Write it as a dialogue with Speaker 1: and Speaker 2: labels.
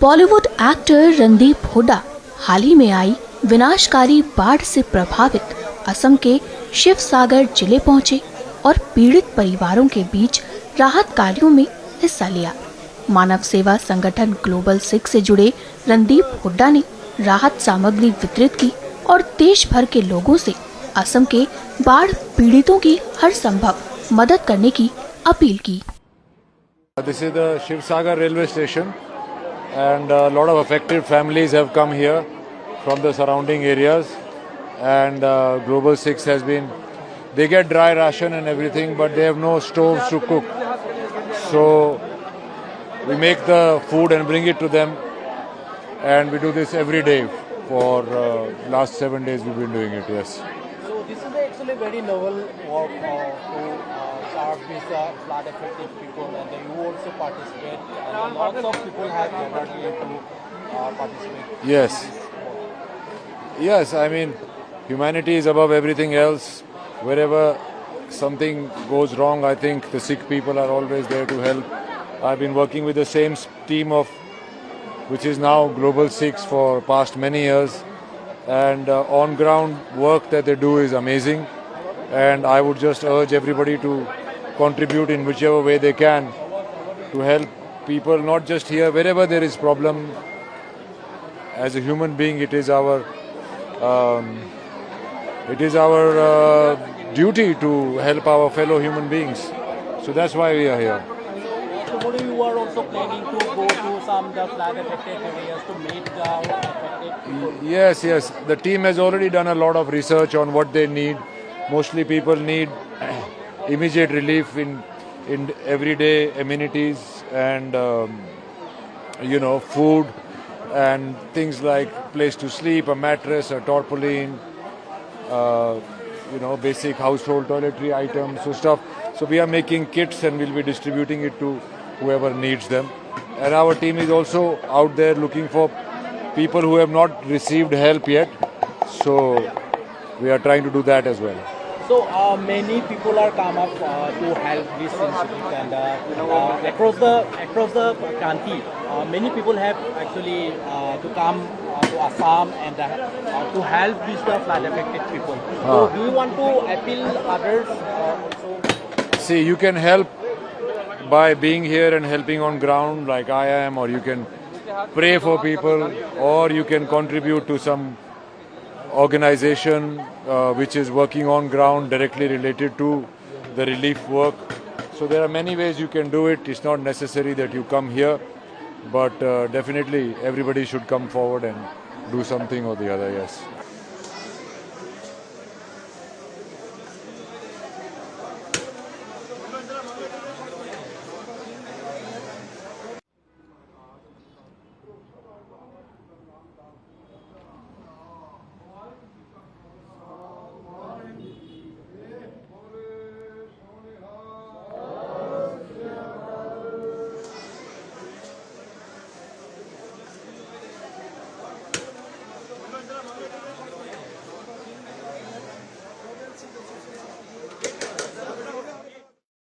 Speaker 1: Bollywood actor Randeep Hooda हाल ही में आई विनाशकारी बाढ़ से प्रभावित असम के शिवसागर जिले पहुंचे और पीड़ित परिवारों के बीच राहत कार्यों में हिस्सा लिया। मानव सेवा संगठन ग्लोबल 6 से जुड़े रणदीप हुड्डा ने राहत सामग्री वितरित की और देश भर के लोगों से असम के बाढ़ पीड़ितों की हर संभव मदद करने की अपील की।
Speaker 2: This is the Shivsagar railway station, and a lot of affected families have come here from the surrounding areas, and Global 6 has been, they get dry ration and everything, but they have no stoves to cook. So we make the food and bring it to them, and we do this every day for last 7 days we've been doing it, yes.
Speaker 3: So this is actually very novel work to serve these flood affected people, and you also participate, and lots of people have gathered here to participate.
Speaker 2: Yes. Yes, I mean, humanity is above everything else. Wherever something goes wrong, I think the Sikh people are always there to help. I've been working with the same team of, which is now Global 6 for past many years, and on-ground work that they do is amazing. And I would just urge everybody to contribute in whichever way they can to help people, not just here, wherever there is problem. As a human being, it is our duty to help our fellow human beings. So that's why we are here.
Speaker 3: So what you are also planning to go to some the flood affected areas to meet the affected people?
Speaker 2: Yes. The team has already done a lot of research on what they need. Mostly people need immediate relief in everyday amenities and food and things like place to sleep, a mattress, a tarpaulin, basic household toiletry items, so we are making kits and we'll be distributing it to whoever needs them. And our team is also out there looking for people who have not received help yet, so we are trying to do that as well.
Speaker 3: So many people are come up to help this initiative, and across the country, many people have actually to come to Assam and to help these flood affected people. So do you want to appeal others also?
Speaker 2: See, you can help by being here and helping on ground like I am, or you can pray for people, or you can contribute to some organization which is working on ground directly related to the relief work. So there are many ways you can do it. It's not necessary that you come here, but definitely everybody should come forward and do something or the other, yes.